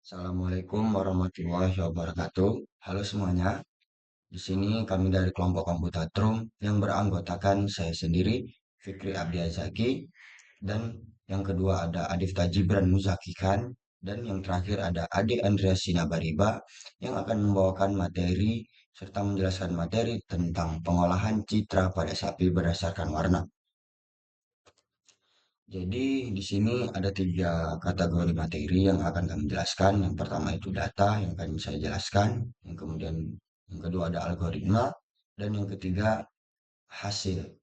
Assalamualaikum warahmatullahi wabarakatuh. Halo semuanya. Di sini kami dari kelompok komputer Trum yang beranggotakan saya sendiri, Fikri Abdiazaki, dan yang kedua ada Adifta Jibran Muzaki Khan, dan yang terakhir ada Ade Andreas Sinabariba yang akan membawakan materi serta menjelaskan materi tentang pengolahan citra pada sapi berdasarkan warna. Jadi di sini ada tiga kategori materi yang akan kami jelaskan. Yang pertama itu data yang akan saya jelaskan. Yang kedua ada algoritma dan yang ketiga hasil.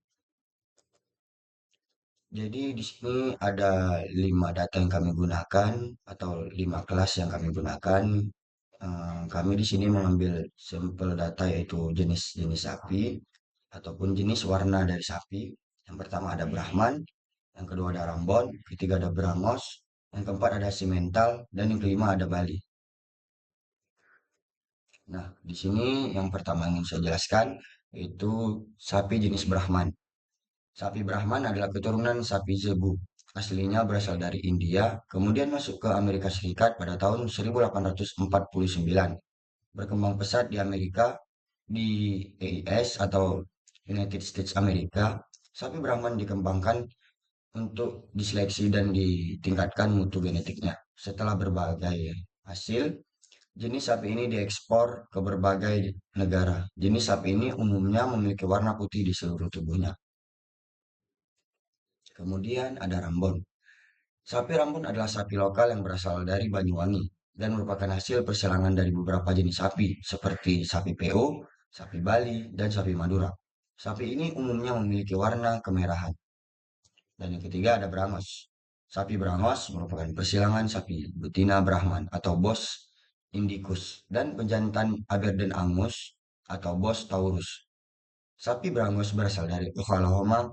Jadi di sini ada 5 data yang kami gunakan atau 5 kelas yang kami gunakan. Kami di sini mengambil sampel data yaitu jenis-jenis sapi ataupun jenis warna dari sapi. Yang pertama ada Brahman, yang kedua ada Rambon, ketiga ada Brangos, yang keempat ada Simental, dan yang kelima ada Bali. Nah, di sini yang pertama yang ingin saya jelaskan yaitu sapi jenis Brahman. Sapi Brahman adalah keturunan sapi Zebu. Aslinya berasal dari India, kemudian masuk ke Amerika Serikat pada tahun 1849. Berkembang pesat di Amerika, di EIS atau United States Amerika. Sapi Brahman dikembangkan untuk diseleksi dan ditingkatkan mutu genetiknya. Setelah berbagai hasil, jenis sapi ini diekspor ke berbagai negara. Jenis sapi ini umumnya memiliki warna putih di seluruh tubuhnya. Kemudian ada Rambon. Sapi Rambon adalah sapi lokal yang berasal dari Banyuwangi dan merupakan hasil persilangan dari beberapa jenis sapi seperti sapi PO, sapi Bali, dan sapi Madura. Sapi ini umumnya memiliki warna kemerahan. Dan yang ketiga ada Brangos. Sapi Brangos merupakan persilangan sapi betina Brahman atau Bos Indicus dan pejantan Aberdeen Angus atau Bos Taurus. Sapi Brangos berasal dari Oklahoma,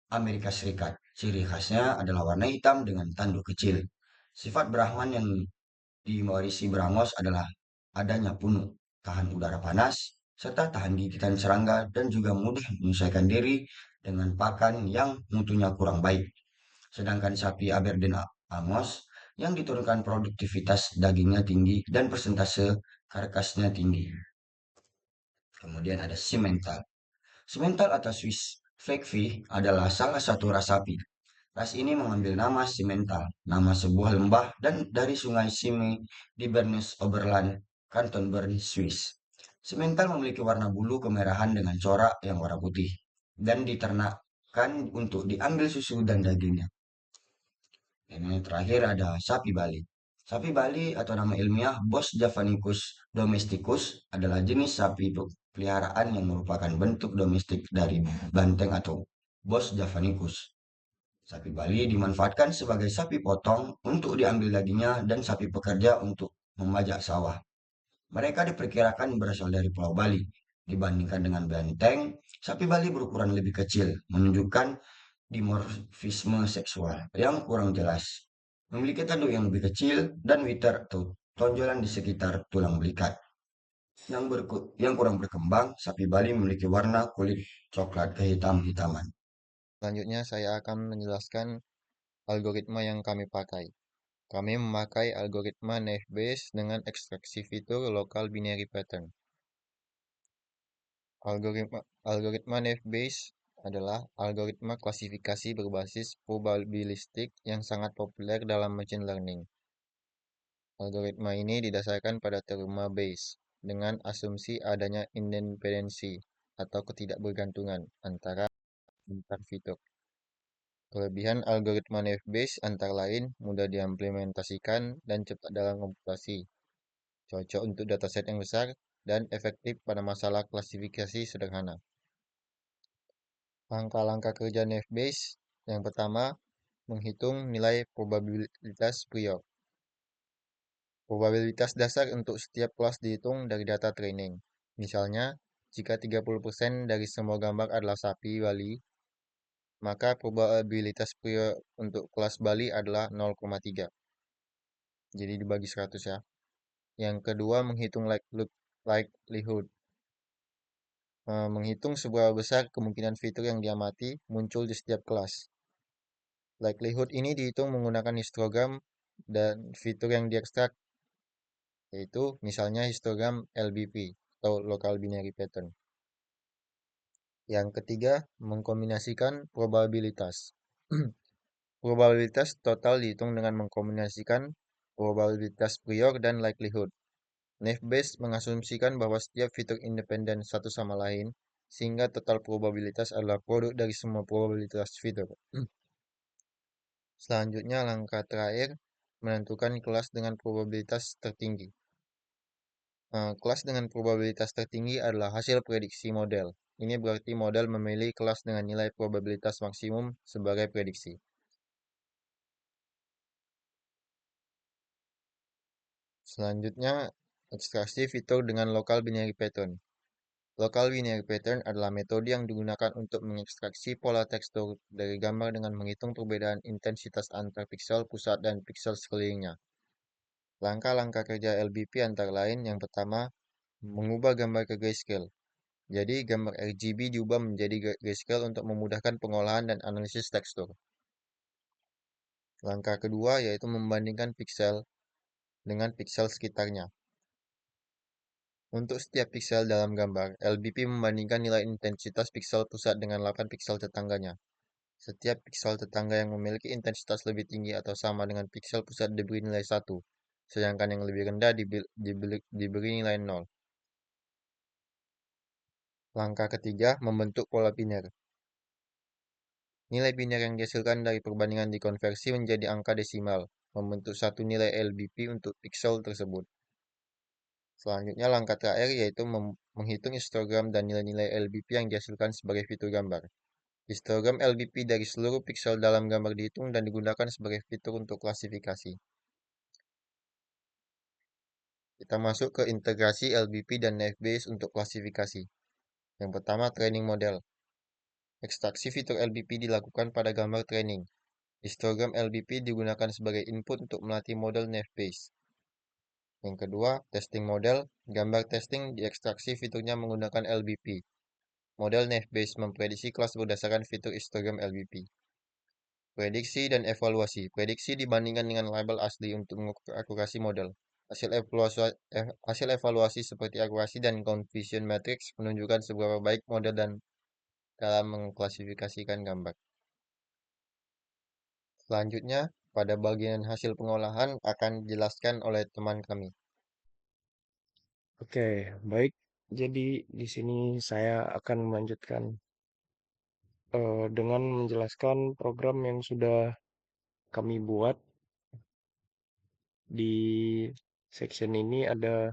Amerika Serikat. Ciri khasnya adalah warna hitam dengan tanduk kecil. Sifat Brahman yang diwarisi Brangos adalah adanya punuk, tahan udara panas, serta tahan gigitan serangga dan juga mudah menyesuaikan diri dengan pakan yang mutunya kurang baik. Sedangkan sapi Aberdeen Angus yang diturunkan produktivitas dagingnya tinggi dan persentase karkasnya tinggi. Kemudian ada Simmental. Simmental atau Swiss Flakefish adalah salah satu ras sapi. Ras ini mengambil nama Simmental, nama sebuah lembah dan dari sungai Sime di Bernese Oberland, Kanton Bern, Swiss. Simmental memiliki warna bulu kemerahan dengan corak yang warna putih dan diternakkan untuk diambil susu dan dagingnya. Dan yang terakhir ada sapi Bali. Sapi Bali atau nama ilmiah Bos javanicus domesticus adalah jenis sapi peliharaan yang merupakan bentuk domestik dari banteng atau Bos javanicus. Sapi Bali dimanfaatkan sebagai sapi potong untuk diambil dagingnya dan sapi pekerja untuk memajak sawah. Mereka diperkirakan berasal dari Pulau Bali. Dibandingkan dengan banteng, sapi Bali berukuran lebih kecil, menunjukkan dimorfisme seksual yang kurang jelas. Memiliki tanduk yang lebih kecil dan witter atau tonjolan di sekitar tulang belikat. Yang kurang berkembang, sapi Bali memiliki warna kulit coklat kehitam-hitaman. Selanjutnya saya akan menjelaskan algoritma yang kami pakai. Kami memakai algoritma naive Bayes dengan ekstraksi fitur local binary pattern. Algoritma naive Bayes adalah algoritma klasifikasi berbasis probabilistik yang sangat populer dalam machine learning. Algoritma ini didasarkan pada teorema Bayes dengan asumsi adanya independensi atau ketidakbergantungan antara antar fitur. Kelebihan algoritma naive Bayes antara lain mudah diimplementasikan dan cepat dalam komputasi, cocok untuk dataset yang besar, dan efektif pada masalah klasifikasi sederhana. Langkah-langkah kerja naive Bayes yang pertama, menghitung nilai probabilitas prior. Probabilitas dasar untuk setiap kelas dihitung dari data training. Misalnya, jika 30% dari semua gambar adalah sapi Bali, maka probabilitas prior untuk kelas Bali adalah 0,3. Jadi dibagi 100 ya. Yang kedua, menghitung likelihood. Menghitung seberapa besar kemungkinan fitur yang diamati muncul di setiap kelas. Likelihood ini dihitung menggunakan histogram dan fitur yang diekstrak yaitu misalnya histogram LBP atau Local Binary Pattern. Yang ketiga, mengkombinasikan probabilitas. Probabilitas total dihitung dengan mengkombinasikan probabilitas prior dan likelihood. Naive-Bayes mengasumsikan bahwa setiap fitur independen satu sama lain, sehingga total probabilitas adalah produk dari semua probabilitas fitur. Selanjutnya, langkah terakhir menentukan kelas dengan probabilitas tertinggi. Kelas dengan probabilitas tertinggi adalah hasil prediksi model. Ini berarti model memilih kelas dengan nilai probabilitas maksimum sebagai prediksi. Selanjutnya, ekstraksi fitur dengan local binary pattern. Local binary pattern adalah metode yang digunakan untuk mengekstraksi pola tekstur dari gambar dengan menghitung perbedaan intensitas antar piksel pusat dan piksel sekelilingnya. Langkah-langkah kerja LBP antara lain yang pertama, mengubah gambar ke grayscale. Jadi, gambar RGB diubah menjadi grayscale untuk memudahkan pengolahan dan analisis tekstur. Langkah kedua yaitu membandingkan piksel dengan piksel sekitarnya. Untuk setiap piksel dalam gambar, LBP membandingkan nilai intensitas piksel pusat dengan 8 piksel tetangganya. Setiap piksel tetangga yang memiliki intensitas lebih tinggi atau sama dengan piksel pusat diberi nilai 1, sedangkan yang lebih rendah diberi nilai 0. Langkah ketiga, membentuk pola biner. Nilai biner yang dihasilkan dari perbandingan dikonversi menjadi angka desimal, membentuk satu nilai LBP untuk piksel tersebut. Selanjutnya langkah terakhir yaitu menghitung histogram dan nilai-nilai LBP yang dihasilkan sebagai fitur gambar. Histogram LBP dari seluruh piksel dalam gambar dihitung dan digunakan sebagai fitur untuk klasifikasi. Kita masuk ke integrasi LBP dan Naive-Bayes untuk klasifikasi. Yang pertama, training model. Ekstraksi fitur LBP dilakukan pada gambar training. Histogram LBP digunakan sebagai input untuk melatih model Naive-Bayes. Yang kedua, testing model. Gambar testing diekstraksi fiturnya menggunakan LBP. Model Naive-Bayes memprediksi kelas berdasarkan fitur histogram LBP. Prediksi dan evaluasi. Prediksi dibandingkan dengan label asli untuk mengukur akurasi model. Hasil evaluasi seperti akurasi dan confusion matrix menunjukkan seberapa baik model dan dalam mengklasifikasikan gambar. Selanjutnya, pada bagian hasil pengolahan akan dijelaskan oleh teman kami. Oke, baik. Jadi di sini saya akan melanjutkan dengan menjelaskan program yang sudah kami buat. Di section ini ada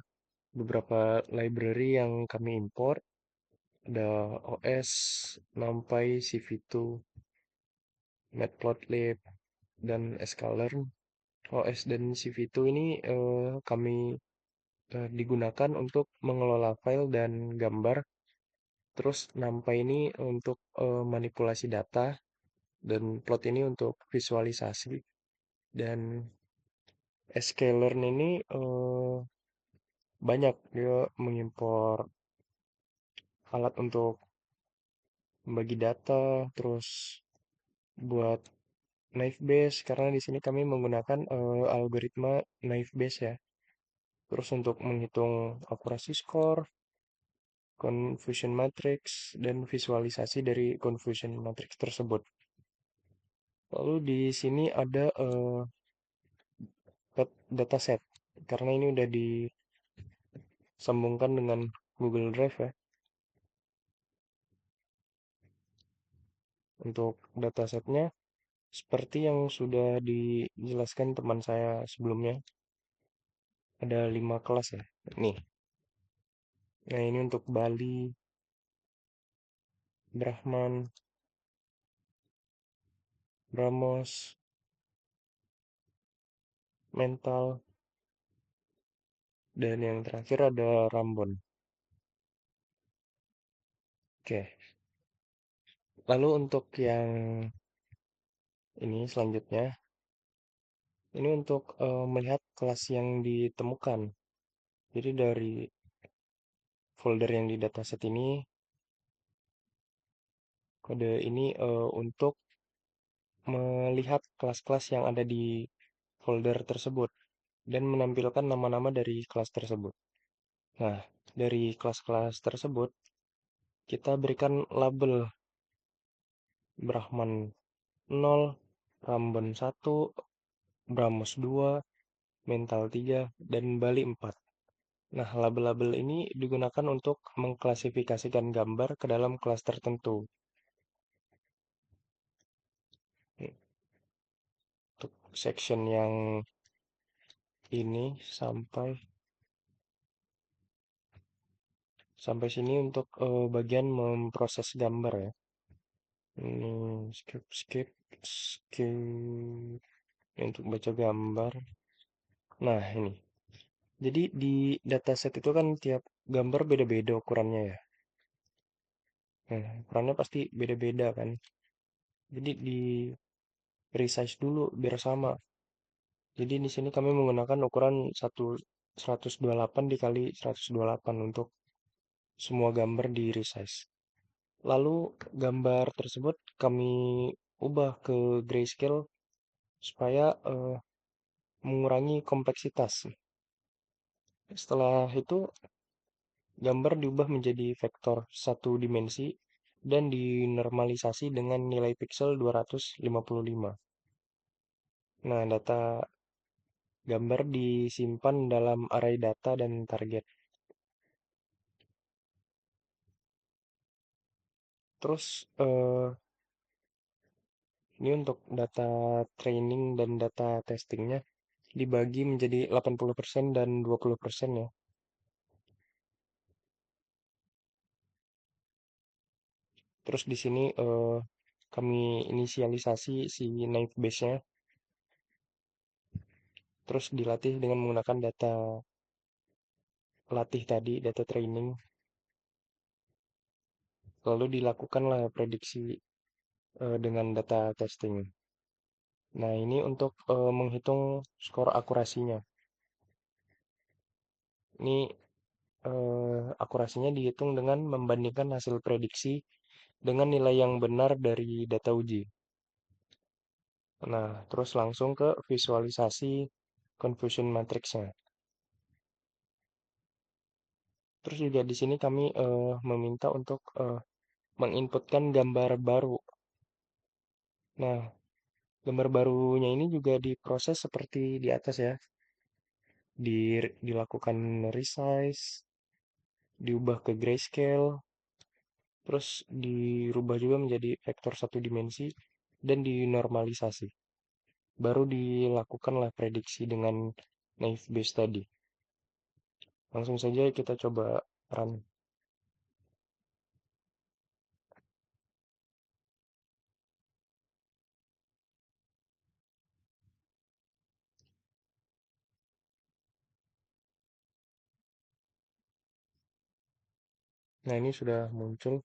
beberapa library yang kami import. Ada OS, NumPy, CV2, Matplotlib, dan sklearn. OS dan CV2 ini kami digunakan untuk mengelola file dan gambar. Terus NumPy ini untuk manipulasi data dan plot ini untuk visualisasi. Dan sklearn ini banyak dia mengimpor alat untuk membagi data, terus buat naive Bayes karena di sini kami menggunakan algoritma naive Bayes ya. Terus untuk menghitung akurasi skor, confusion matrix, dan visualisasi dari confusion matrix tersebut. Lalu di sini ada dataset karena ini udah disambungkan dengan Google Drive ya. Untuk datasetnya seperti yang sudah dijelaskan teman saya sebelumnya, ada 5 kelas ya. Nih, nah ini untuk Bali, Brahman, Brahmos, Mental, dan yang terakhir ada Rambon. Oke, lalu untuk yang ini selanjutnya, ini untuk melihat kelas yang ditemukan. Jadi dari folder yang di dataset ini, kode ini untuk melihat kelas-kelas yang ada di folder tersebut. dan menampilkan nama-nama dari kelas tersebut. Nah, dari kelas-kelas tersebut, kita berikan label Brahman 0, Rambon 1, Brahmos 2, Mental 3, dan Bali 4. Nah, label-label ini digunakan untuk mengklasifikasikan gambar ke dalam kelas tertentu. Untuk section yang ini sampai sini untuk bagian memproses gambar ya. Ini skip untuk baca gambar. Nah, ini. Jadi di dataset itu kan tiap gambar beda-beda ukurannya ya. Nah, ukurannya pasti beda-beda kan. Jadi di resize dulu biar sama. Jadi di sini kami menggunakan ukuran 128 dikali 128 untuk semua gambar di resize. Lalu gambar tersebut kami ubah ke grayscale supaya mengurangi kompleksitas. Setelah itu gambar diubah menjadi vektor satu dimensi dan dinormalisasi dengan nilai pixel 255. Nah, data gambar disimpan dalam array data dan target. Terus ini untuk data training dan data testingnya dibagi menjadi 80% dan 20% ya. Terus di sini kami inisialisasi si naive base-nya, terus dilatih dengan menggunakan data latih tadi, data training, lalu dilakukanlah prediksi dengan data testing. Nah, ini untuk menghitung skor akurasinya. Ini akurasinya dihitung dengan membandingkan hasil prediksi dengan nilai yang benar dari data uji. Nah, terus langsung ke visualisasi confusion matrix-nya. Terus juga di sini kami meminta untuk menginputkan gambar baru. Nah, gambar barunya ini juga diproses seperti di atas ya. Dilakukan resize, diubah ke grayscale, terus dirubah juga menjadi vektor satu dimensi, dan dinormalisasi. Baru dilakukanlah prediksi dengan naive Bayes tadi. Langsung saja kita coba run. Nah, ini sudah muncul.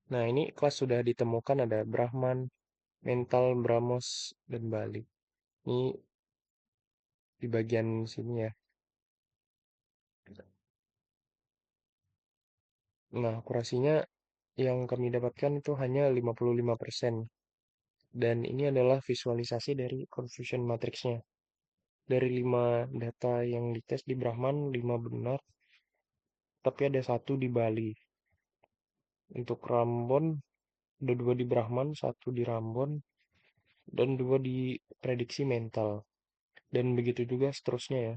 Nah, ini kelas sudah ditemukan ada Brahman, Mental, Brahmos, dan Bali. Ini di bagian sini ya. Nah, akurasinya yang kami dapatkan itu hanya 55%. Dan ini adalah visualisasi dari confusion matrixnya. Dari 5 data yang dites di Brahman, 5 benar, tapi ada satu di Bali. Untuk Rambon, ada 2 di Brahman, satu di Rambon, dan 2 di prediksi mental. Dan begitu juga seterusnya ya.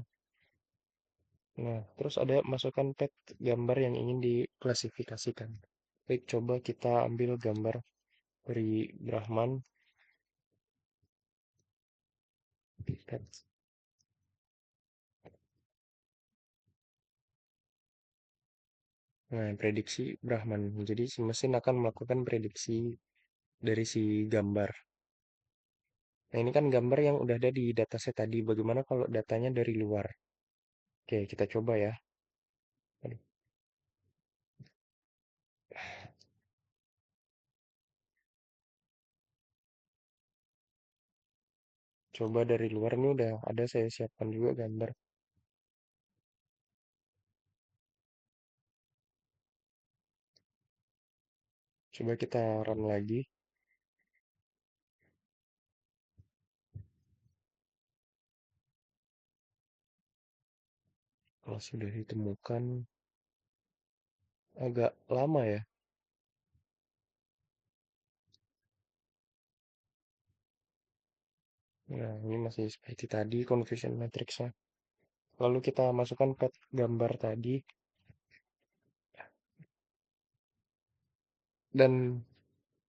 Nah, terus ada masukkan pet gambar yang ingin diklasifikasikan. Baik, coba kita ambil gambar dari Brahman. Pet. Nah, prediksi Brahman. Jadi si mesin akan melakukan prediksi dari si gambar. Nah, ini kan gambar yang udah ada di dataset tadi. Bagaimana kalau datanya dari luar? Oke, kita coba ya. Aduh, coba dari luar ini udah ada saya siapkan juga gambar. Coba kita run lagi. Kalau sudah ditemukan agak lama ya. Nah, ini masih seperti tadi confusion matrixnya. Lalu kita masukkan pet gambar tadi dan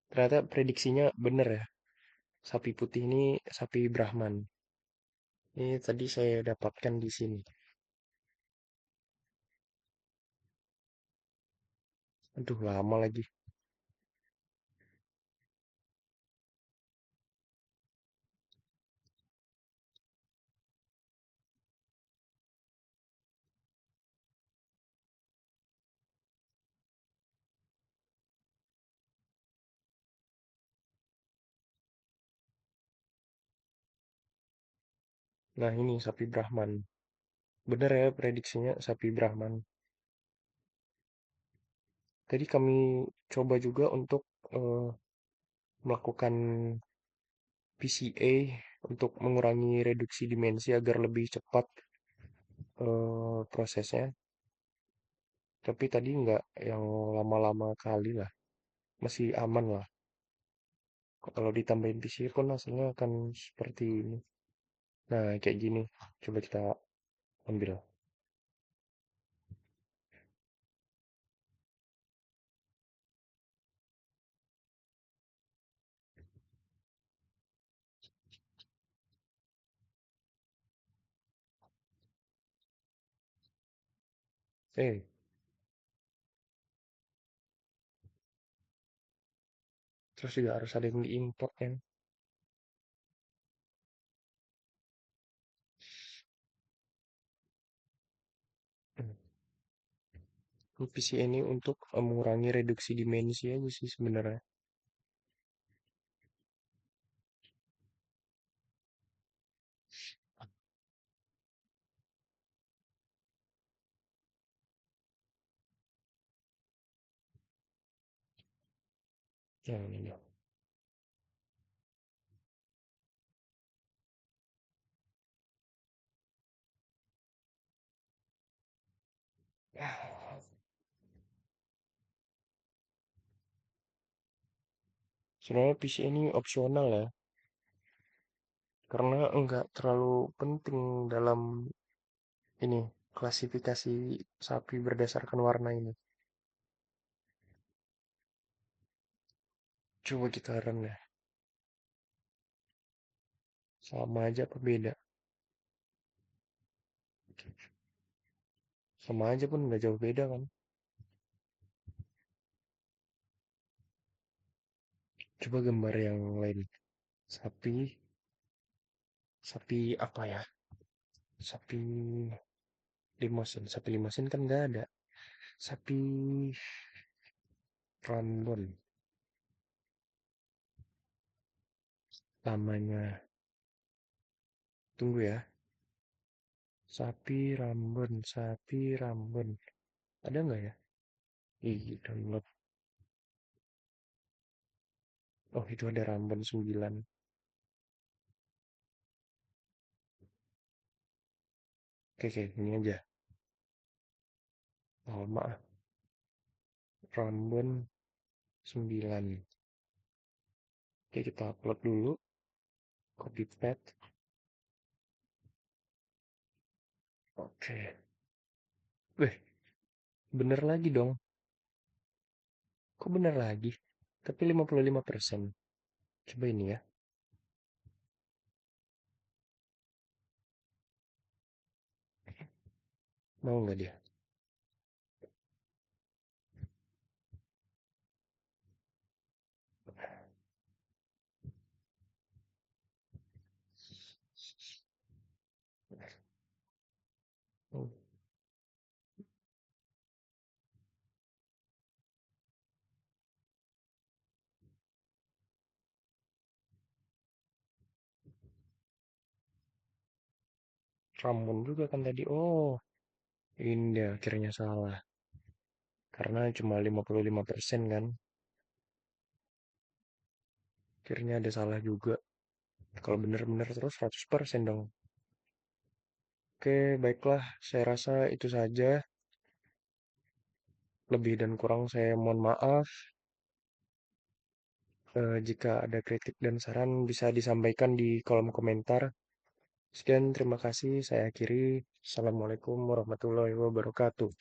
ternyata prediksinya benar ya. Sapi putih ini sapi Brahman. Ini tadi saya dapatkan di sini. Aduh, lama lagi. Nah, ini sapi Brahman. Benar ya prediksinya sapi Brahman. Tadi kami coba juga untuk eh, melakukan PCA untuk mengurangi reduksi dimensi agar lebih cepat prosesnya. Tapi tadi nggak yang lama-lama kali lah. Masih aman lah. Kalau ditambahin PCA pun hasilnya akan seperti ini. Nah, kayak gini. Coba kita ambil. Eh, terus juga harus ada yang diimport kan. PCA ini untuk mengurangi reduksi dimensi aja sih sebenarnya. Yang ini. Sebenarnya PCA ini opsional ya. Karena enggak terlalu penting dalam ini klasifikasi sapi berdasarkan warna ini. Coba kita run ya. Sama aja apa beda? Sama aja pun nggak jauh beda kan. Coba gambar yang lain. Sapi, sapi apa ya? Sapi limosin. Sapi limosin kan nggak ada. Sapi Rambon. Namanya. Tunggu ya. Sapi Rambon, sapi Rambon. Ada nggak ya? Ih, download. Oh, itu ada Rambon 9. Oke, oke, ini aja. Lama ah. Rambon 9. Oke, kita upload dulu. Copy paste. Oke. Weh, bener lagi dong. Kok bener lagi? Tapi 55%. Coba ini ya. Mau nggak dia? Oh, Rambon juga kan tadi. Oh, ini dia akhirnya salah. Karena cuma 55% kan. Akhirnya ada salah juga. Kalau bener-bener terus 100% dong. Oke, baiklah. Saya rasa itu saja. Lebih dan kurang saya mohon maaf. Jika ada kritik dan saran bisa disampaikan di kolom komentar. Sekian, terima kasih. Saya akhiri. Assalamualaikum warahmatullahi wabarakatuh.